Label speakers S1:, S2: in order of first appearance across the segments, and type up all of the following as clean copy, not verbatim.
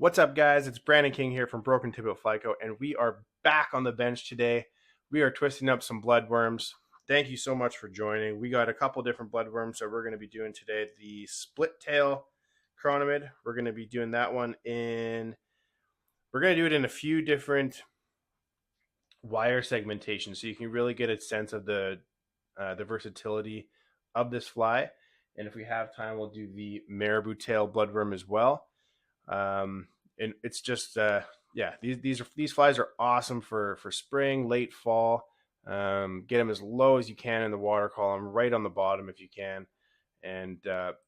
S1: What's up, guys? It's Brandon King here from Broken Tibet Flyco, and we are back on the bench today. We are twisting up some bloodworms. Thank you so much for joining. We got a couple different bloodworms that we're going to be doing today. The split tail chironomid, we're going to be doing that one in. We're going to do it in a few different wire segmentations, so you can really get a sense of the versatility of this fly. And if we have time, we'll do the Marabou tail bloodworm as well. And it's just yeah, these flies are awesome for spring, late fall. Get them as low as you can in the water column, right on the bottom if you can, and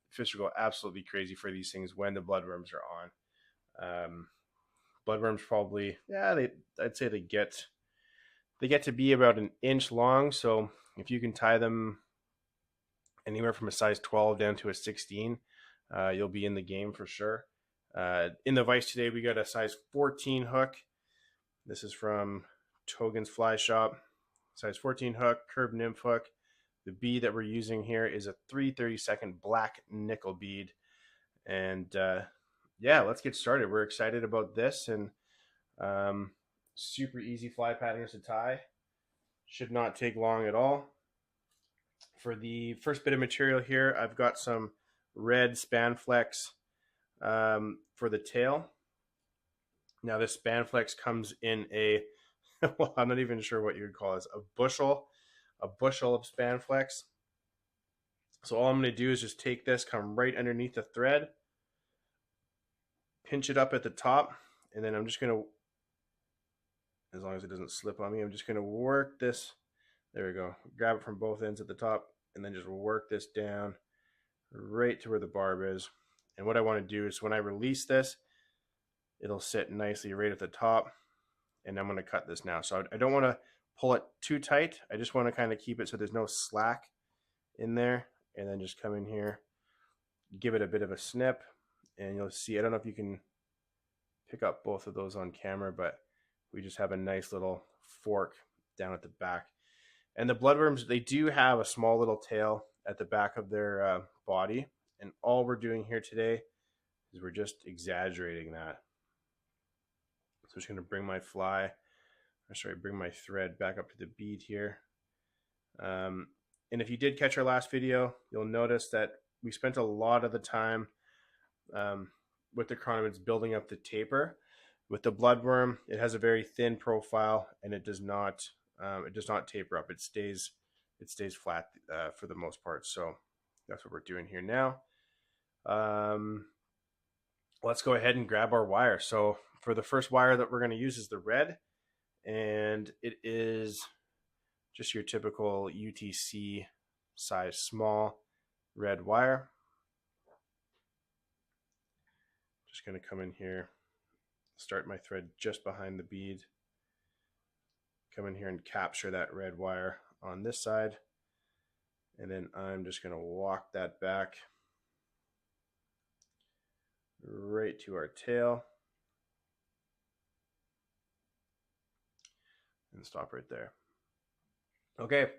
S1: fish will go absolutely crazy for these things when the bloodworms are on. Bloodworms probably, I'd say they get to be about an inch long. So if you can tie them anywhere from a size 12 down to a 16, you'll be in the game for sure. In the vise today, we got a size 14 hook. This is from Togan's Fly Shop. Size 14 hook, curved nymph hook. The bead that we're using here is a 3/32 black nickel bead. And yeah, let's get started. We're excited about this, and super easy fly patterns to tie. Should not take long at all. For the first bit of material here, I've got some red Spanflex for the tail. Now this Spanflex comes in a, well, I'm not even sure what you would call this, a bushel of Spanflex. So all I'm going to do is just take this, come right underneath the thread, pinch it up at the top, and then I'm just going to, as long as it doesn't slip on me, I'm just going to work this. There we go. Grab it from both ends at the top, and then just work this down right to where the barb is. And what I want to do is when I release this, it'll sit nicely right at the top. And I'm going to cut this now. So I don't want to pull it too tight. I just want to kind of keep it so there's no slack in there. And then just come in here, give it a bit of a snip. And you'll see, I don't know if you can pick up both of those on camera, but we just have a nice little fork down at the back. And the bloodworms, they do have a small little tail at the back of their body. And all we're doing here today is we're just exaggerating that. So I'm just going to bring my bring my thread back up to the bead here. And if you did catch our last video, you'll notice that we spent a lot of the time with the chironomids building up the taper. With the bloodworm, it has a very thin profile, and it does not taper up. It stays flat for the most part. So that's what we're doing here now. Let's go ahead and grab our wire. So for the first wire that we're going to use is the red, and it is just your typical UTC size small red wire. Just going to come in here, start my thread just behind the bead, come in here and capture that red wire on this side, and then I'm just going to walk that back right to our tail and stop right there. Okay,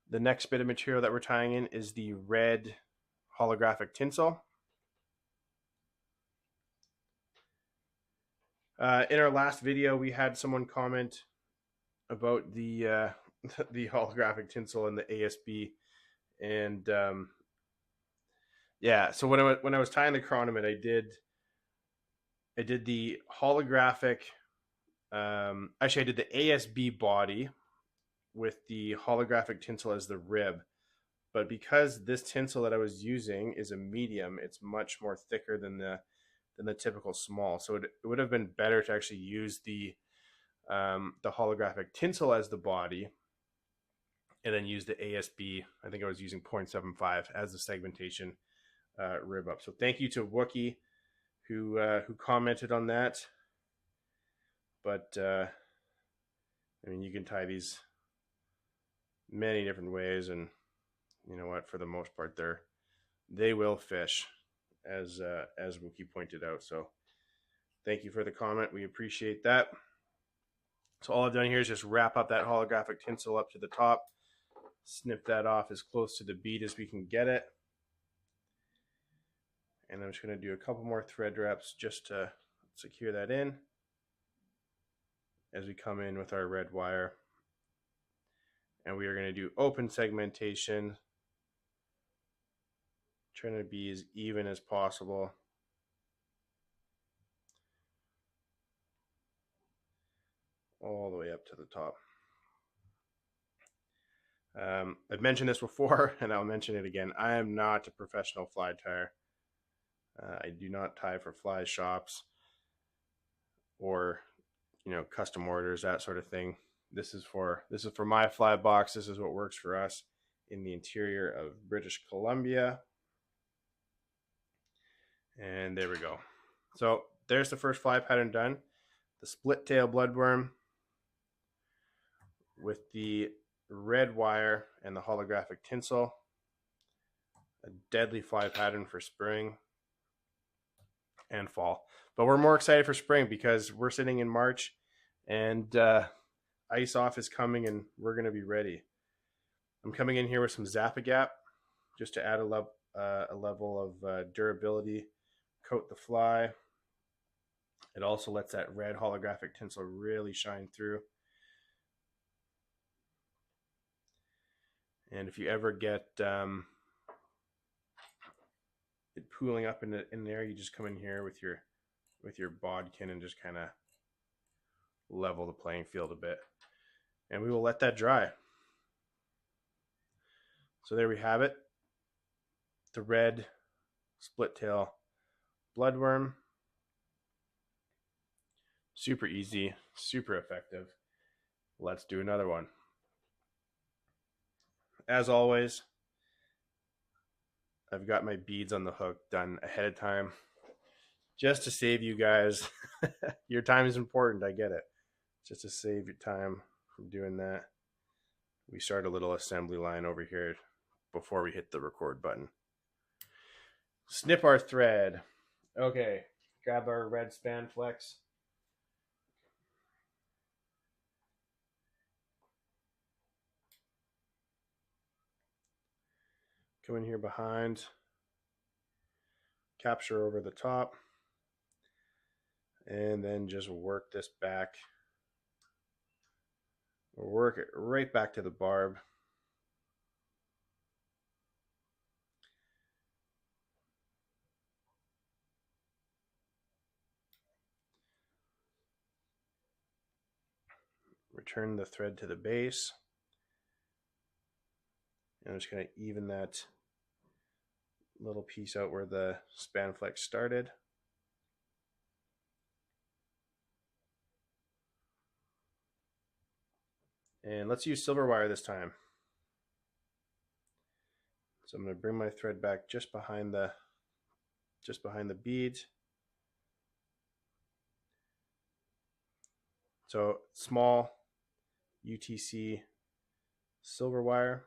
S1: the next bit of material that we're tying in is the red holographic tinsel. In our last video, we had someone comment about the the holographic tinsel and the ASB, and yeah. So when I was tying the chironomid, I did the holographic. Actually, I did the ASB body with the holographic tinsel as the rib. But because this tinsel that I was using is a medium, it's much more thicker than the typical small. So it would have been better to actually use the holographic tinsel as the body, and then use the ASB. I think I was using 0.75 as the segmentation rib up. So thank you to Wookie who commented on that. But I mean, you can tie these many different ways, and you know what? For the most part, they will fish, as Wookie pointed out. So thank you for the comment. We appreciate that. So all I've done here is just wrap up that holographic tinsel up to the top, snip that off as close to the bead as we can get it. And I'm just going to do a couple more thread reps just to secure that in as we come in with our red wire. And we are going to do open segmentation, trying to be as even as possible. All the way up to the top. I've mentioned this before, and I'll mention it again. I am not a professional fly tyer. I do not tie for fly shops or, you know, custom orders, that sort of thing. This is for my fly box. This is what works for us in the interior of British Columbia. And there we go. So there's the first fly pattern done. The split tail bloodworm with the red wire and the holographic tinsel. A deadly fly pattern for spring and fall. But we're more excited for spring because we're sitting in March and ice off is coming and we're going to be ready. I'm coming in here with some Zap-A-Gap just to add a level of durability, coat the fly. It also lets that red holographic tinsel really shine through. And if you ever get it pooling up in there, you just come in here with your bodkin and just kind of level the playing field a bit. And we will let that dry. So there we have it. The red split tail bloodworm. Super easy, super effective. Let's do another one. As always, I've got my beads on the hook done ahead of time just to save you guys. Your time is important, I get it. Just to save your time from doing that, we start a little assembly line over here before we hit the record button. Snip our thread. Okay, grab our red span flex. Come in here behind, capture over the top, and then just work this back. Work it right back to the barb. Return the thread to the base. And I'm just going to even that little piece out where the span flex started. And let's use silver wire this time. So I'm going to bring my thread back just behind the beads. So small UTC silver wire.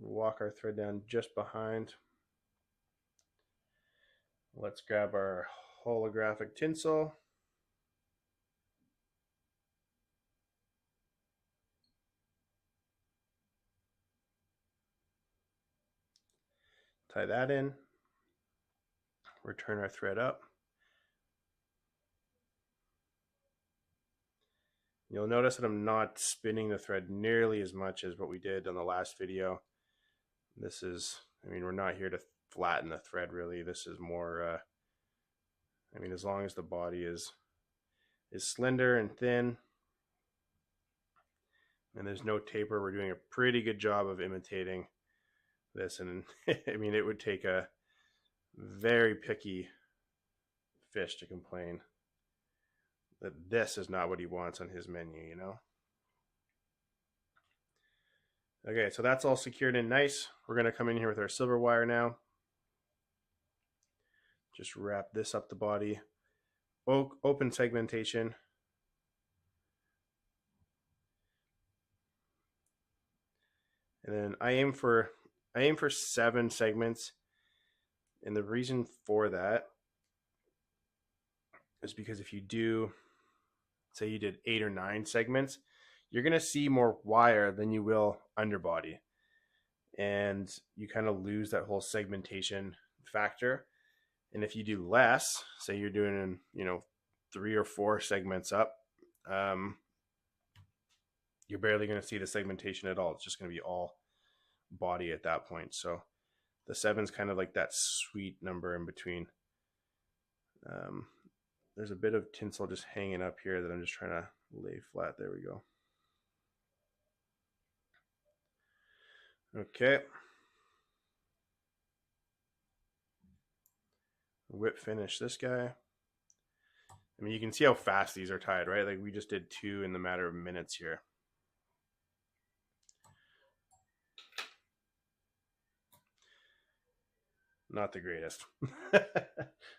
S1: Walk our thread down just behind. Let's grab our holographic tinsel. Tie that in. Return our thread up. You'll notice that I'm not spinning the thread nearly as much as what we did on the last video. This is, I mean, we're not here to flatten the thread really. This is more, I mean, as long as the body is slender and thin and there's no taper, we're doing a pretty good job of imitating this. And I mean, it would take a very picky fish to complain that this is not what he wants on his menu, you know? Okay, so that's all secured in nice. We're going to come in here with our silver wire now. Just wrap this up the body. Open segmentation. And then I aim for 7 segments. And the reason for that is because if you do, say you did 8 or 9 segments, you're going to see more wire than you will underbody. and you kind of lose that whole segmentation factor. And if you do less, say you're doing, 3 or 4 segments up, you're barely going to see the segmentation at all. It's just going to be all body at that point. So the 7's kind of like that sweet number in between. There's a bit of tinsel just hanging up here that I'm just trying to lay flat. There we go. Okay. Whip finish this guy. I mean, you can see how fast these are tied, right? Like we just did 2 in the matter of minutes here. Not the greatest.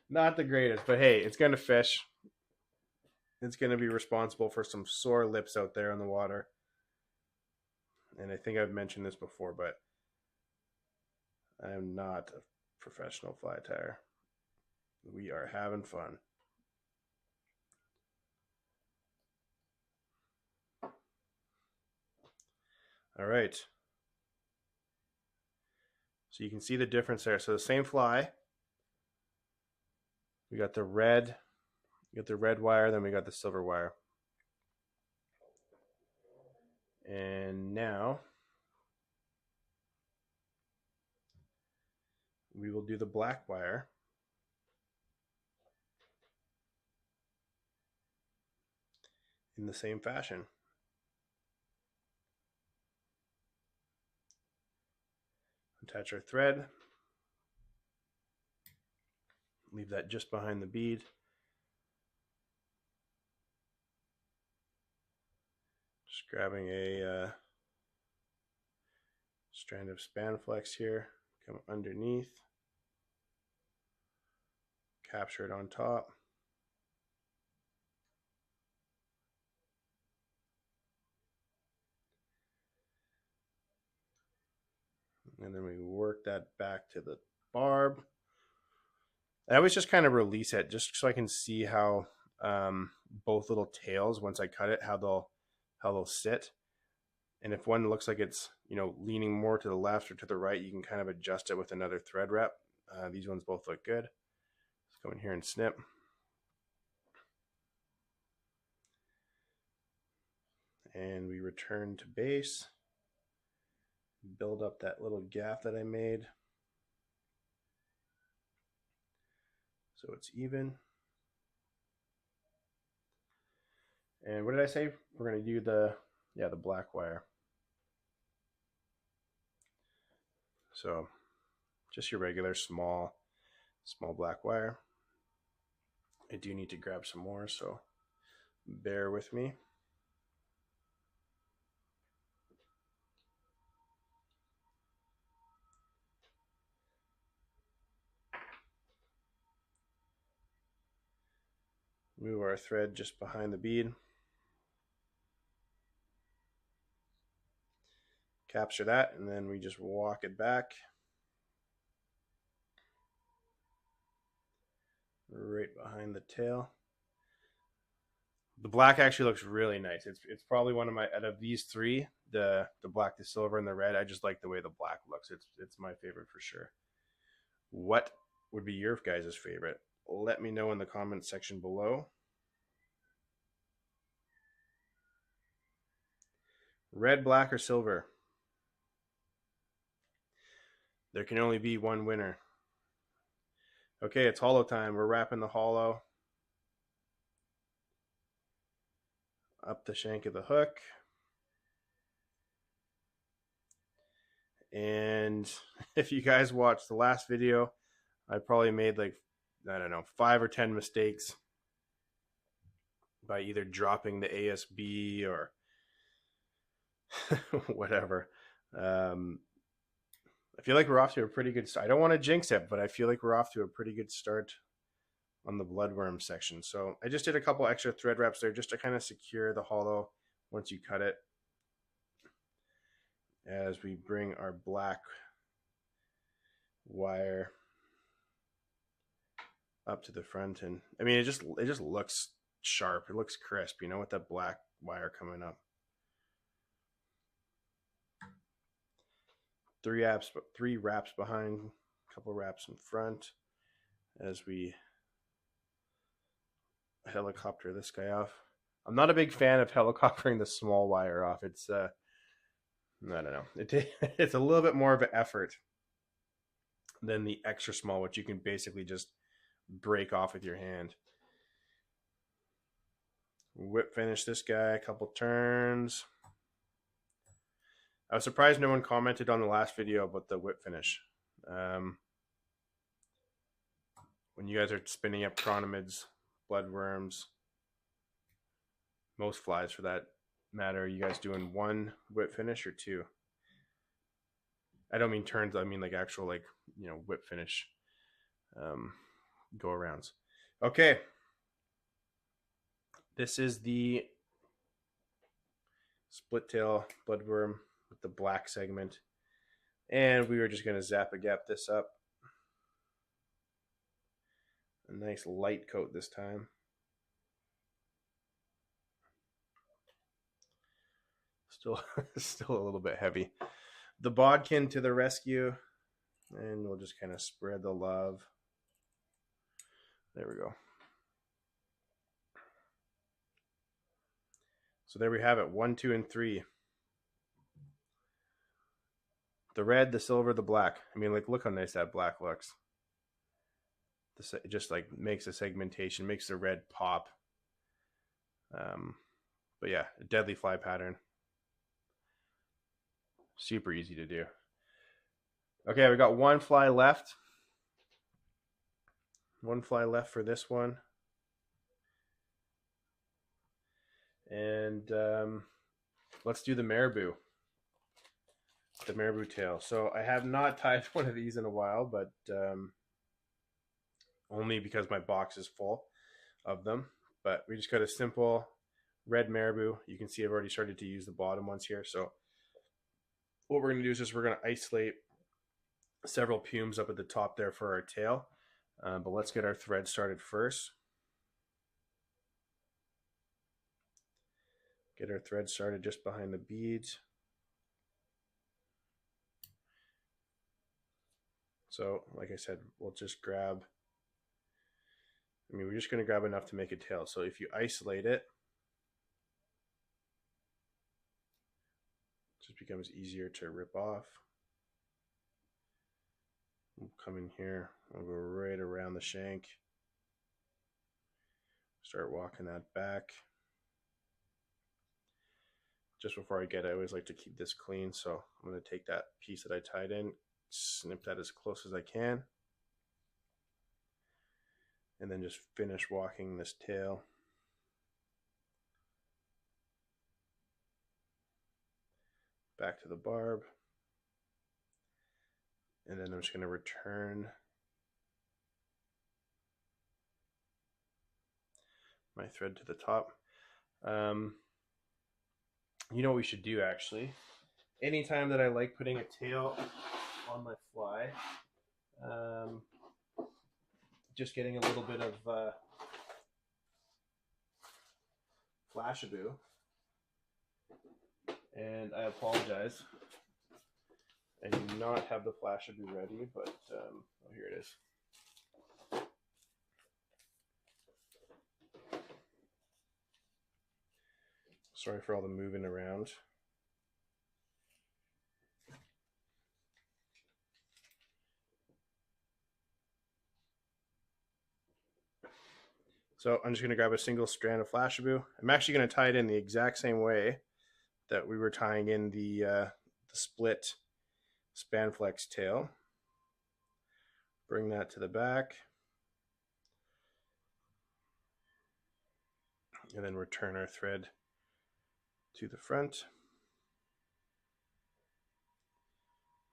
S1: Not the greatest, but hey, it's going to fish. It's going to be responsible for some sore lips out there in the water. And I think I've mentioned this before, but I am not a professional fly tyer. We are having fun. All right. So you can see the difference there. So the same fly. We got the red, wire, then we got the silver wire. And now we will do the black wire. In the same fashion. Attach our thread. Leave that just behind the bead. Just grabbing a strand of Spanflex here. Come underneath. Capture it on top. And then we work that back to the barb. I always just kind of release it just so I can see how both little tails, once I cut it, how they'll sit. And if one looks like it's leaning more to the left or to the right, you can kind of adjust it with another thread rep. These ones both look good. Let's go in here and snip. And we return to base. Build up that little gap that I made so it's even. And what did I say? We're going to do the black wire. So just your regular small black wire. I do need to grab some more, so bear with me. Move our thread just behind the bead. Capture that, and then we just walk it back. Right behind the tail. The black actually looks really nice. It's probably one of my, out of these 3, the black, the silver, and the red, I just like the way the black looks. It's my favorite for sure. What would be your guys' favorite? Let me know in the comments section below. Red, black, or silver? There can only be one winner. Okay, it's hollow time. We're wrapping the hollow up the shank of the hook. And if you guys watched the last video, I probably made like, I don't know, 5 or 10 mistakes by either dropping the ASB or whatever. I feel like we're off to a pretty good start. I don't want to jinx it, but I feel like we're off to a pretty good start on the bloodworm section. So I just did a couple extra thread wraps there just to kind of secure the hollow once you cut it. As we bring our black wire up to the front, and I mean it just looks sharp. It looks crisp, with that black wire coming up. three wraps behind, a couple wraps in front as we helicopter this guy off. I'm not a big fan of helicoptering the small wire off. It's I don't know. It's a little bit more of an effort than the extra small, which you can basically just break off with your hand. Whip finish this guy a couple turns. I was surprised no one commented on the last video about the whip finish. When you guys are spinning up chironomids, bloodworms, most flies for that matter, are you guys doing one whip finish or two? I don't mean turns, I mean like actual, like, you know, whip finish go arounds. Okay. This is the split tail bloodworm with the black segment. And we were just going to zap-a-gap this up. A nice light coat this time. Still a little bit heavy. The bodkin to the rescue. And we'll just kind of spread the love. There we go. So there we have it. 1, 2, and 3. The red, the silver, the black. I mean, like, look how nice that black looks. It just like makes the segmentation, makes the red pop. But yeah, a deadly fly pattern. Super easy to do. Okay, we got one fly left. One fly left for this one. And let's do the Marabou. The Marabou tail. So I have not tied one of these in a while, but only because my box is full of them. But we just got a simple red Marabou. You can see I've already started to use the bottom ones here. So what we're going to do is just we're going to isolate several pumes up at the top there for our tail. But let's get our thread started first. Get our thread started just behind the beads. So, like I said, we'll just grab, we're just going to grab enough to make a tail. So if you isolate it, it just becomes easier to rip off. We'll come in here, we'll go right around the shank. Start walking that back. Just before I get it, I always like to keep this clean. So I'm going to take that piece that I tied in, snip that as close as I can, and then just finish walking this tail. Back to the barb. And then I'm just going to return my thread to the top. You know what we should do, actually? Anytime that I like putting a tail on my fly, just getting a little bit of Flashabou. And I apologize, I do not have the Flashabou ready, but oh, here it is. Sorry for all the moving around. So I'm just going to grab a single strand of Flashabou. I'm actually going to tie it in the exact same way that we were tying in the split Spanflex tail. Bring that to the back. And then return our thread to the front.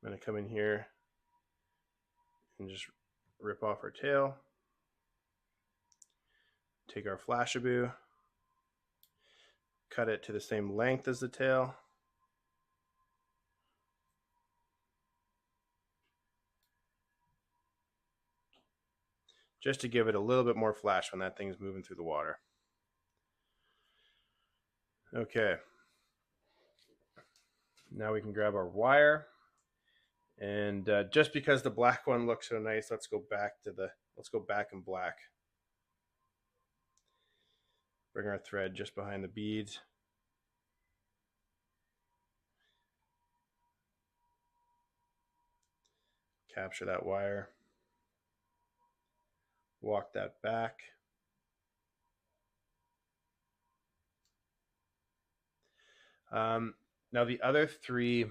S1: I'm going to come in here and just rip off our tail. Take our Flashabou, cut it to the same length as the tail. Just to give it a little bit more flash when that thing's moving through the water. Okay. Now we can grab our wire And just because the black one looks so nice, let's go back in black. Bring our thread just behind the beads. Capture that wire. Walk that back. Now the other 3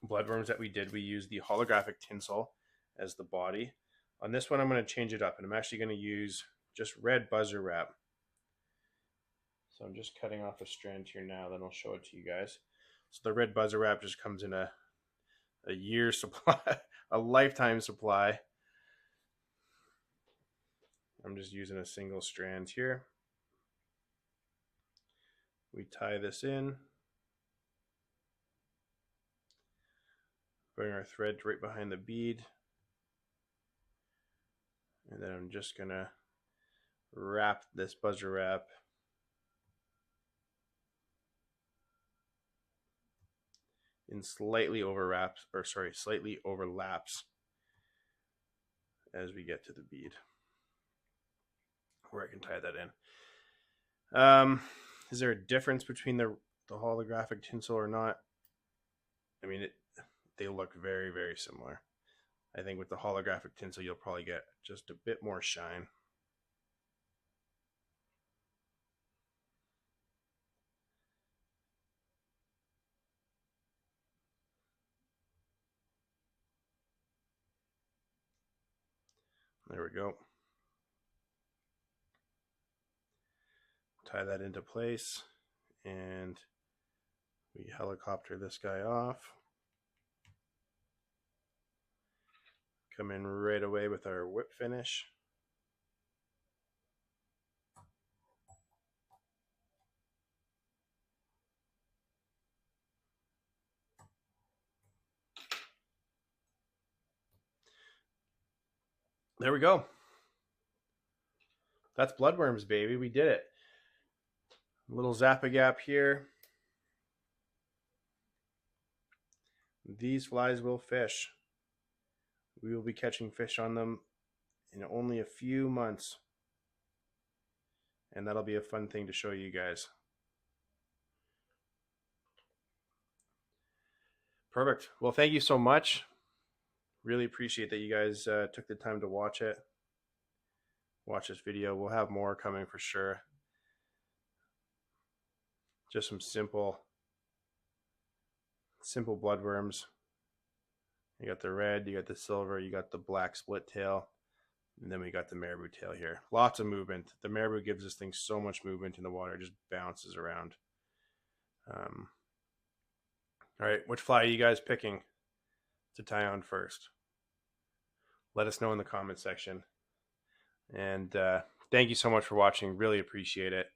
S1: bloodworms that we did, we used the holographic tinsel as the body. On this one, I'm going to change it up, and I'm actually going to use just red buzzer wrap. So I'm just cutting off a strand here now, then I'll show it to you guys. So the red buzzer wrap just comes in a year's supply, a lifetime supply. I'm just using a single strand here. We tie this in. Bring our thread right behind the bead. And then I'm just going to wrap this buzzer wrap in slightly overlaps as we get to the bead where I can tie that in. Is there a difference between the holographic tinsel or not? I mean, they look very, very similar. I think with the holographic tinsel, you'll probably get just a bit more shine. There we go. Tie that into place, and we helicopter this guy off. Come in right away with our whip finish. There we go. That's bloodworms, baby. We did it. A little Zap-A-Gap here. These flies will fish. We will be catching fish on them in only a few months. And that'll be a fun thing to show you guys. Perfect. Well, thank you so much. Really appreciate that you guys took the time to watch it. Watch this video. We'll have more coming for sure. Just some simple bloodworms. You got the red, you got the silver, you got the black split tail, and then we got the marabou tail here. Lots of movement. The marabou gives this thing so much movement in the water. It just bounces around. All right, which fly are you guys picking to tie on first? Let us know in the comment section. And thank you so much for watching. Really appreciate it.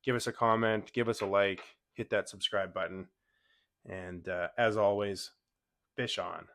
S1: Give us a comment, give us a like, hit that subscribe button. And as always, fish on.